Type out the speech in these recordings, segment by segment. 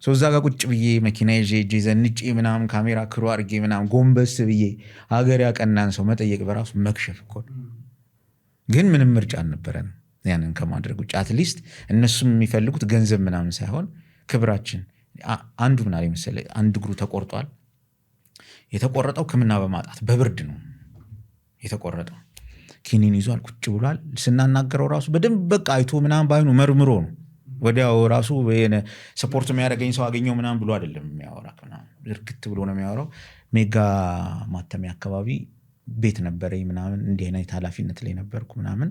እዛ ጋር ቁጭ ብዬ መኪና ይዤ ዘንጬ ምናምን ካሜራ ክሩ አድርጌ ምናምን ጎንበስ ብዬ ሀገር ያቀናን ሰው መጠየቅ በራሱ መክሸፍ እኮ ነው። ግን ምንም ምርጫ አልነበረንም ያንን ከማድረግ ውጭ። አትሊስት እነሱም የሚፈልጉት ገንዘብ ምናምን ሳይሆን ክብራችን። አንዱ ምን አለ መሰለህ፣ አንድ እግሩ ተቆርጧል። የተቆረጠው ሕክምና በማጣት በብርድ ነው የተቆረጠው። ኪኒን ይዟል፣ ቁጭ ብሏል። ስናናገረው ራሱ በደንብ በቃ አይቶ ምናምን ባይኑ መርምሮ ነው ወዲያው ራሱ ሰፖርት የሚያደርገኝ ሰው አገኘው ምናምን ብሎ አይደለም የሚያወራ፣ እርግጥ ብሎ ነው የሚያወራው። ሜጋ ማተሚያ አካባቢ ቤት ነበረኝ ምናምን፣ እንዲህ አይነት ኃላፊነት ላይ ነበርኩ ምናምን።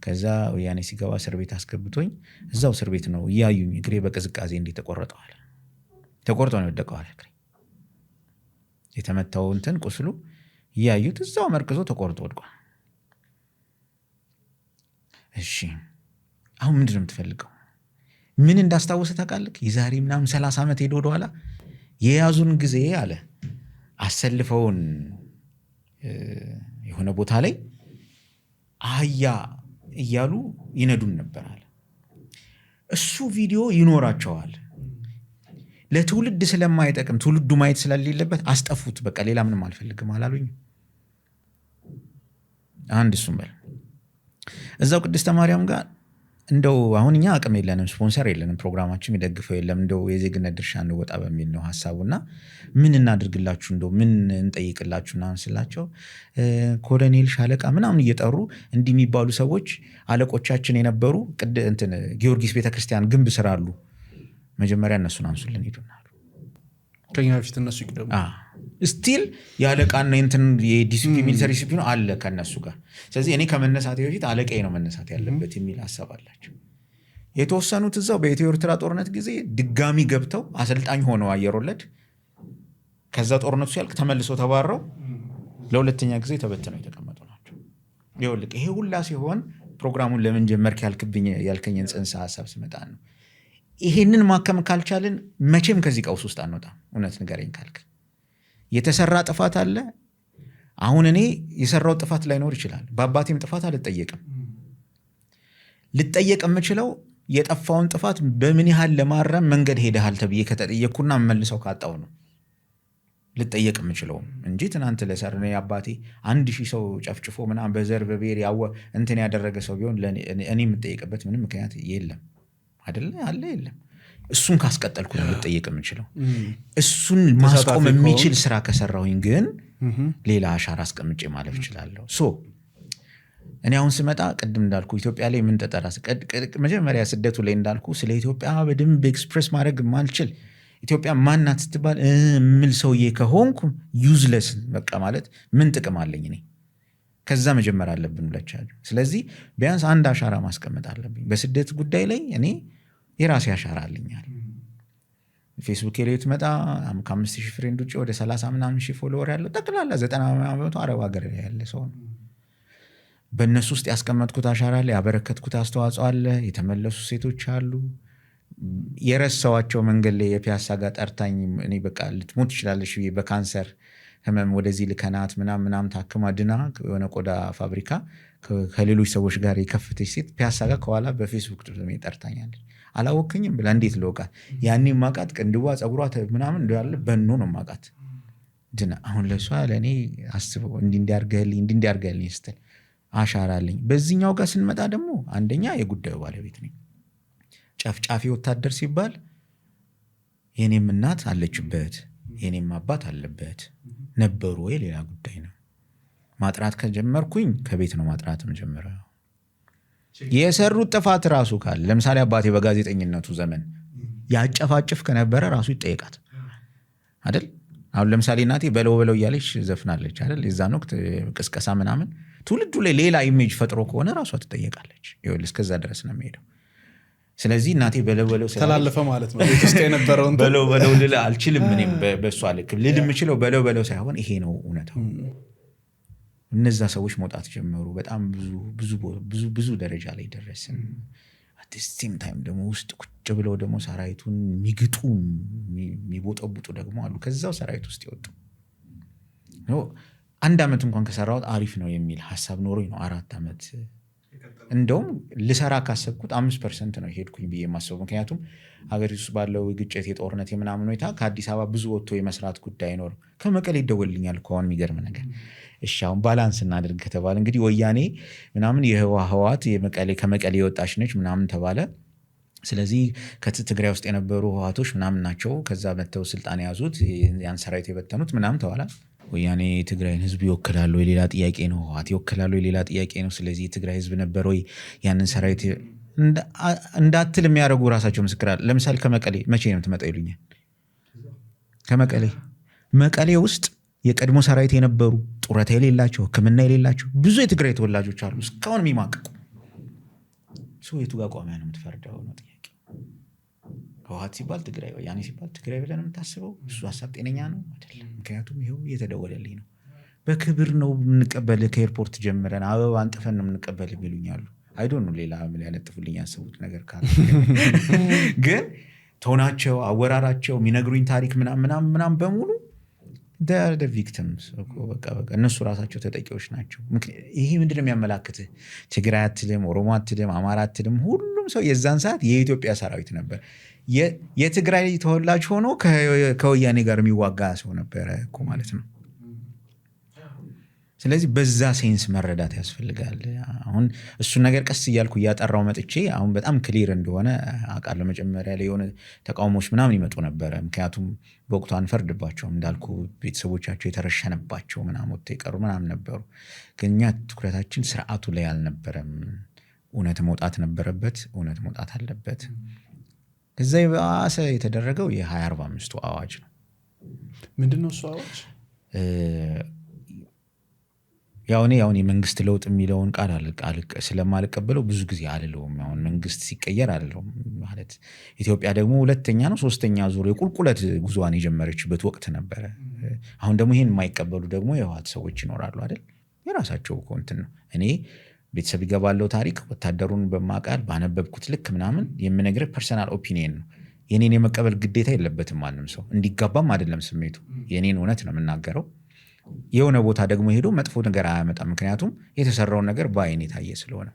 ከዛ ወያኔ ሲገባ እስር ቤት አስገብቶኝ እዛው እስር ቤት ነው እያዩኝ እግሬ በቅዝቃዜ እንዴ ተቆርጦ ነው የወደቀው እግሬ። የተመታው እንትን ቁስሉ እያዩት እዛው መርክዞ ተቆርጦ ወድቋል። እሺ አሁን ምንድን ነው የምትፈልገው? ምን እንዳስታወሰ ታውቃለህ? የዛሬ ምናምን 30 ዓመት ሄዶ ወደኋላ የያዙን ጊዜ አለ አሰልፈውን የሆነ ቦታ ላይ አህያ እያሉ ይነዱን ነበር አለ። እሱ ቪዲዮ ይኖራቸዋል። ለትውልድ ስለማይጠቅም ትውልዱ ማየት ስለሌለበት አስጠፉት። በቃ ሌላ ምንም አልፈልግም አላሉኝ። አንድ እሱም በል እዛው ቅድስተ ማርያም ጋር እንደው አሁን እኛ አቅም የለንም፣ ስፖንሰር የለንም፣ ፕሮግራማችን የሚደግፈው የለም። እንደው የዜግነት ድርሻ እንወጣ በሚል ነው ሐሳቡና ምን እናድርግላችሁ፣ እንደው ምን እንጠይቅላችሁ ምናምን ስላቸው ኮሎኔል ሻለቃ ምናምን እየጠሩ እንዲህ የሚባሉ ሰዎች አለቆቻችን የነበሩ እንትን ጊዮርጊስ ቤተክርስቲያን ግንብ ስራ አሉ፣ መጀመሪያ እነሱን አንሱልን ሄዱናል። ከኛ በፊት እነሱ ይቀደሙ ስቲል ያለቃና እንትን የዲሲፕሊን ሚሊተሪ ዲሲፕሊን አለ ከነሱ ጋር። ስለዚህ እኔ ከመነሳቴ በፊት አለቃዬ ነው መነሳት ያለበት የሚል ሐሳብ አላቸው። የተወሰኑት እዛው በኢትዮ ኤርትራ ጦርነት ጊዜ ድጋሚ ገብተው አሰልጣኝ ሆነው አየር ወለድ፣ ከዛ ጦርነቱ ሲያልቅ ተመልሶ ተባረው ለሁለተኛ ጊዜ ተበትነው የተቀመጡ ናቸው። ይኸውልህ ይሄ ሁላ ሲሆን ፕሮግራሙን ለምን ጀመርክ ያልከኝን ጽንሰ ሐሳብ ስመጣ ነው። ይሄንን ማከም ካልቻልን መቼም ከዚህ ቀውስ ውስጥ አንወጣም። እውነት ንገረኝ ካልክ የተሰራ ጥፋት አለ። አሁን እኔ የሰራው ጥፋት ላይኖር ይችላል። በአባቴም ጥፋት አልጠየቅም። ልጠየቅ የምችለው የጠፋውን ጥፋት በምን ያህል ለማረም መንገድ ሄደሃል ተብዬ ከተጠየቅኩና መልሰው ካጣው ነው ልጠየቅ የምችለው እንጂ ትናንት ለሰርኔ አባቴ 1000 ሰው ጨፍጭፎ ምናምን በዘር በብሔር እንትን ያደረገ ሰው ቢሆን እኔ የምጠየቅበት ምንም ምክንያት የለም። አይደለ አለ የለም። እሱን ካስቀጠልኩ ነው ልጠየቅ የምችለው። እሱን ማስቆም የሚችል ስራ ከሰራሁኝ ግን ሌላ አሻራ አስቀምጬ ማለፍ እችላለሁ። እኔ አሁን ስመጣ ቅድም እንዳልኩ ኢትዮጵያ ላይ ምን ተጠራስ መጀመሪያ ስደቱ ላይ እንዳልኩ ስለ ኢትዮጵያ በደንብ ኤክስፕሬስ ማድረግ ማልችል፣ ኢትዮጵያ ማናት ስትባል ምል ሰውዬ ከሆንኩ ዩዝለስ በቃ ማለት ምን ጥቅም አለኝ እኔ? ከዛ መጀመር አለብን ብለቻለሁ። ስለዚህ ቢያንስ አንድ አሻራ ማስቀመጥ አለብኝ በስደት ጉዳይ ላይ። እኔ የራሴ አሻራ አለኛል። ፌስቡክ ላይ ትመጣ ከ5000 ፍሬንድ ውጭ ወደ 30 ምናምን ሺህ ፎሎወር ያለው ጠቅላላ 90% አረብ ሀገር ያለ ሰው ነው። በእነሱ ውስጥ ያስቀመጥኩት አሻራ አለ፣ ያበረከትኩት አስተዋጽኦ አለ። የተመለሱ ሴቶች አሉ። የረሳዋቸው መንገድ ላይ የፒያሳ ጋር ጠርታኝ እኔ በቃ ልትሞት ትችላለሽ በካንሰር ህመም ወደዚህ ልከናት ምናምን ታክማ ድና የሆነ ቆዳ ፋብሪካ ከሌሎች ሰዎች ጋር የከፈተች ሴት ፒያሳ ጋር ከኋላ በፌስቡክ ጠርታኛለች። አላወከኝም ብላ እንዴት ልወቃት? ያኔ ማቃት ቅንድቧ ጸጉሯ ምናምን እንዳለ በኖ ነው ማቃት ድና። አሁን ለሷ ለእኔ አስበው እንዲያርገልኝ ስትል አሻራ አለኝ። በዚህኛው ጋር ስንመጣ ደግሞ አንደኛ የጉዳዩ ባለቤት ነኝ። ጨፍጫፊ ወታደር ሲባል የኔም እናት አለችበት፣ የኔም አባት አለበት ነበሩ ወይ ሌላ ጉዳይ ነው። ማጥራት ከጀመርኩኝ ከቤት ነው ማጥራት መጀመሪያ። የሰሩት ጥፋት ራሱ ካለ ለምሳሌ አባቴ በጋዜጠኝነቱ ዘመን ያጨፋጭፍ ከነበረ ራሱ ይጠየቃት አይደል? አሁን ለምሳሌ እናቴ በለው እያለች ዘፍናለች አይደል? የዛን ወቅት ቅስቀሳ ምናምን ትውልዱ ላይ ሌላ ኢሜጅ ፈጥሮ ከሆነ ራሷ ትጠየቃለች። ይኸውልህ እስከዛ ድረስ ነው የሚሄደው። ስለዚህ እናቴ በለው ተላለፈ ማለት ነው። ቤት ውስጥ የነበረውን በለው ልል አልችልም። እኔም በእሷ ልክ ልል የምችለው በለው ሳይሆን ይሄ ነው እውነታው። እነዛ ሰዎች መውጣት ጀመሩ። በጣም ብዙ ደረጃ ላይ ደረስን። አት ዘ ሴም ታይም ደግሞ ውስጥ ቁጭ ብለው ደግሞ ሰራዊቱን የሚግጡ የሚቦጠቡጡ ደግሞ አሉ። ከዛው ሰራዊት ውስጥ ይወጡ 1 ዓመት እንኳን ከሰራሁት አሪፍ ነው የሚል ሐሳብ ኖሮኝ ነው 4 ዓመት እንደውም ልሰራ ካሰብኩት 5% ነው ሄድኩኝ ብዬ የማስበው። ምክንያቱም ሀገሪቱ ውስጥ ባለው ግጭት፣ የጦርነት የምናምን ሁኔታ ከአዲስ አበባ ብዙ ወጥቶ የመስራት ጉዳይ አይኖርም። ከመቀሌ ይደወልልኛል እኮ አሁን የሚገርም ነገር። እሺ አሁን ባላንስ እናድርግ ከተባለ እንግዲህ ወያኔ ምናምን የህወሓት ከመቀሌ የወጣች ነች ምናምን ተባለ። ስለዚህ ከትግራይ ውስጥ የነበሩ ህወሓቶች ምናምን ናቸው ከዛ መጥተው ስልጣን የያዙት ያን ሰራዊት የበተኑት ምናምን ተባለ። ወያኔ የትግራይን ህዝብ ይወክላሉ የሌላ ጥያቄ ነው፣ ህወሓት ይወክላሉ የሌላ ጥያቄ ነው። ስለዚህ የትግራይ ህዝብ ነበር ወይ ያንን ሰራዊት እንዳትል የሚያደርጉ ራሳቸው ምስክር አለ። ለምሳሌ ከመቀሌ መቼ ነው የምትመጣው ይሉኛል። መቀሌ ውስጥ የቀድሞ ሰራዊት የነበሩ ጡረታ የሌላቸው ሕክምና የሌላቸው ብዙ የትግራይ ተወላጆች አሉ እስካሁን የሚማቅቁ። የቱ ጋር ቆመህ ነው የምትፈርደው ነው ጥያቄ። ህወሓት ሲባል ትግራይ፣ ወያኔ ሲባል ትግራይ ብለን የምታስበው እሱ ሀሳብ ጤነኛ ነው አይደለም። ምክንያቱም ይኸው እየተደወለልኝ ነው። በክብር ነው የምንቀበል፣ ከኤርፖርት ጀምረን አበባ አንጥፈን ነው የምንቀበል ይሉኛሉ። አይዶን ነው ሌላ ምን ያለጥፉልኝ ያሰቡት ነገር ካለ ግን ቶናቸው፣ አወራራቸው፣ የሚነግሩኝ ታሪክ ምናምን በሙሉ ቪክቲምስ በቃ እነሱ ራሳቸው ተጠቂዎች ናቸው። ይሄ ምንድነው የሚያመላክትህ? ትግራይ አትልም፣ ኦሮሞ አትልም፣ አማራ አትልም። ሁሉም ሰው የዛን ሰዓት የኢትዮጵያ ሰራዊት ነበር። የትግራይ ተወላጅ ሆኖ ከወያኔ ጋር የሚዋጋ ሰው ነበረ እኮ ማለት ነው። ስለዚህ በዛ ሴንስ መረዳት ያስፈልጋል። አሁን እሱን ነገር ቀስ እያልኩ እያጠራው መጥቼ አሁን በጣም ክሊር እንደሆነ አውቃለሁ። መጀመሪያ ላይ የሆነ ተቃውሞች ምናምን ይመጡ ነበረ። ምክንያቱም በወቅቱ አንፈርድባቸውም እንዳልኩ ቤተሰቦቻቸው የተረሸነባቸው ምናምን ወጥተው የቀሩ ምናምን ነበሩ። ግን እኛ ትኩረታችን ስርዓቱ ላይ አልነበረም። እውነት መውጣት ነበረበት፣ እውነት መውጣት አለበት። ከዛ የባሰ የተደረገው የ2045 አዋጅ ነው። ምንድነው እሱ አዋጅ? ያው የመንግስት ለውጥ የሚለውን ቃል ስለማልቀበለው ብዙ ጊዜ አልለውም። አሁን መንግስት ሲቀየር አልለውም ማለት ኢትዮጵያ ደግሞ ሁለተኛ ነው ሶስተኛ ዙር የቁልቁለት ጉዟን የጀመረችበት ወቅት ነበረ። አሁን ደግሞ ይሄን የማይቀበሉ ደግሞ የህወሓት ሰዎች ይኖራሉ አይደል? የራሳቸው እንትን ነው። እኔ ቤተሰብ ይገባለው ታሪክ ወታደሩን በማቃል ባነበብኩት ልክ ምናምን የምነግርህ ፐርሰናል ኦፒኒየን ነው። የኔን የመቀበል ግዴታ የለበትም ማንም ሰው። እንዲጋባም አይደለም ስሜቱ፣ የኔን እውነት ነው የምናገረው። የሆነ ቦታ ደግሞ ሄዶ መጥፎ ነገር አያመጣም። ምክንያቱም የተሰራውን ነገር በአይን የታየ ስለሆነ።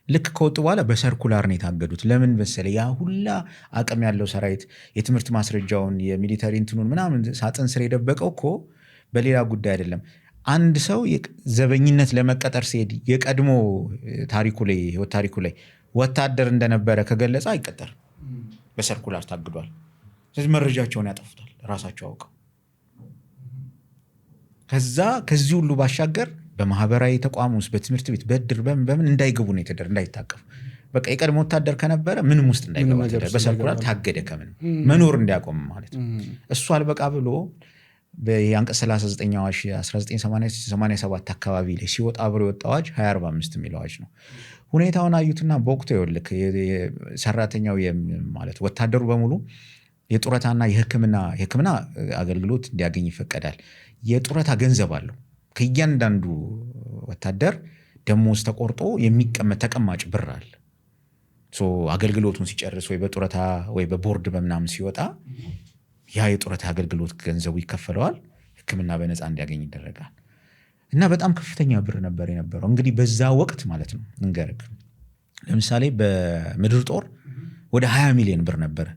ልክ ከወጡ በኋላ በሰርኩላር ነው የታገዱት። ለምን መሰለህ? ያ ሁላ አቅም ያለው ሰራዊት የትምህርት ማስረጃውን የሚሊተሪ እንትኑን ምናምን ሳጥን ስር የደበቀው እኮ በሌላ ጉዳይ አይደለም። አንድ ሰው ዘበኝነት ለመቀጠር ሲሄድ የቀድሞ ታሪኩ ላይ ወታደር እንደነበረ ከገለጸ አይቀጠርም። በሰርኩላር ታግዷል። ስለዚህ መረጃቸውን ያጠፉታል ራሳቸው አውቀው። ከዚህ ሁሉ ባሻገር በማህበራዊ ተቋም ውስጥ በትምህርት ቤት በድር በምን እንዳይገቡ ነው እንዳይታቀፉ። በቃ የቀድሞ ወታደር ከነበረ ምንም ውስጥ እንዳይገባ በሰርኩላር ታገደ። ከምን መኖር እንዲያቆም ማለት ነው። እሱ አልበቃ ብሎ በአንቀጽ 39 አዋጅ 1987 አካባቢ ላይ ሲወጣ አብሮ የወጣ አዋጅ 2045 የሚለው አዋጅ ነው። ሁኔታውን አዩትና በወቅቱ ይኸውልህ ሰራተኛው ማለት ወታደሩ በሙሉ የጡረታና የሕክምና አገልግሎት እንዲያገኝ ይፈቀዳል። የጡረታ ገንዘብ አለው። ከእያንዳንዱ ወታደር ደሞዝ ተቆርጦ የሚቀመጥ ተቀማጭ ብር አለ። አገልግሎቱን ሲጨርስ ወይ በጡረታ ወይ በቦርድ በምናምን ሲወጣ ያ የጡረታ አገልግሎት ገንዘቡ ይከፈለዋል። ሕክምና በነፃ እንዲያገኝ ይደረጋል። እና በጣም ከፍተኛ ብር ነበር የነበረው። እንግዲህ በዛ ወቅት ማለት ነው እንገርግ ለምሳሌ በምድር ጦር ወደ 20 ሚሊዮን ብር ነበረ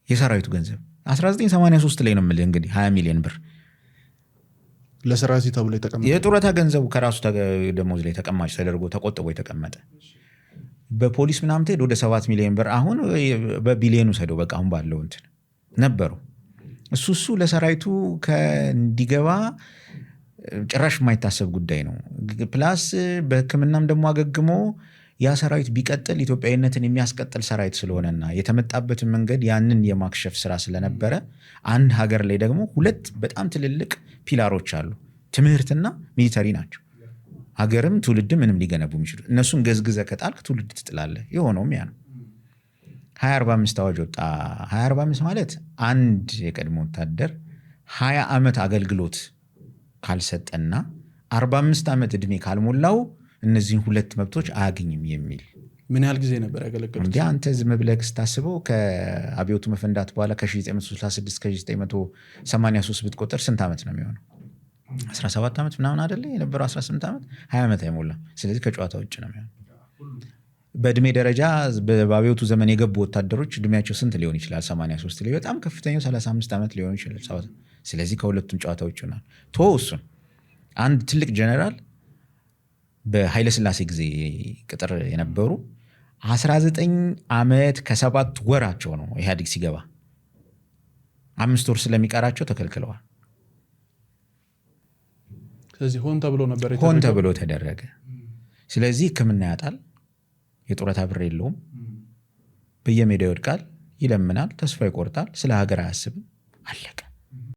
የሰራዊቱ ገንዘብ 1983 ላይ ነው የምልህ። እንግዲህ 20 ሚሊዮን ብር ለሰራዊቱ ተብሎ የተቀመጠ የጡረታ ገንዘቡ ከራሱ ደሞዝ ላይ ተቀማጭ ተደርጎ ተቆጥቦ የተቀመጠ። በፖሊስ ምናምን ትሄድ ወደ 7 ሚሊዮን ብር አሁን በቢሊዮኑ ሰደው በቃ አሁን ባለው እንትን ነበሩ። እሱ ለሰራዊቱ እንዲገባ ጭራሽ የማይታሰብ ጉዳይ ነው። ፕላስ በሕክምናም ደግሞ አገግሞ ያ ሰራዊት ቢቀጥል ኢትዮጵያዊነትን የሚያስቀጥል ሰራዊት ስለሆነና የተመጣበትን መንገድ ያንን የማክሸፍ ስራ ስለነበረ አንድ ሀገር ላይ ደግሞ ሁለት በጣም ትልልቅ ፒላሮች አሉ፣ ትምህርትና ሚሊተሪ ናቸው። ሀገርም ትውልድም ምንም ሊገነቡ የሚችሉ እነሱን ገዝግዘ ከጣልክ ትውልድ ትጥላለህ። የሆነውም ያ ነው። 2045 አዋጅ ወጣ። 2045 ማለት አንድ የቀድሞ ወታደር 20 ዓመት አገልግሎት ካልሰጠና 45 ዓመት ዕድሜ ካልሞላው እነዚህን ሁለት መብቶች አያገኝም የሚል። ምን ያህል ጊዜ ነበር ያገለገሉት? እንዴ አንተ ዝም ብለህ ስታስበው ከአብዮቱ መፈንዳት በኋላ ከ1966 ከ1983 ብትቆጠር ስንት ዓመት ነው የሚሆነው? 17 ዓመት ምናምን አይደለ የነበረው 18 ዓመት 20 ዓመት አይሞላም። ስለዚህ ከጨዋታ ውጭ ነው የሚሆነው። በእድሜ ደረጃ በአብዮቱ ዘመን የገቡ ወታደሮች እድሜያቸው ስንት ሊሆን ይችላል? 83 ላይ በጣም ከፍተኛው 35 ዓመት ሊሆን ይችላል። ስለዚህ ከሁለቱም ጨዋታ ውጭ ይሆናል። እሱን አንድ ትልቅ ጀነራል በኃይለሥላሴ ጊዜ ቅጥር የነበሩ 19 ዓመት ከ7 ወራቸው ነው ኢህአዴግ ሲገባ 5 ወር ስለሚቀራቸው ተከልክለዋል። ስለዚህ ሆን ተብሎ ተደረገ። ስለዚህ ሕክምና ያጣል፣ የጡረታ ብር የለውም፣ በየሜዳው ይወድቃል፣ ይለምናል፣ ተስፋ ይቆርጣል፣ ስለ ሀገር አያስብም፣ አለቀ።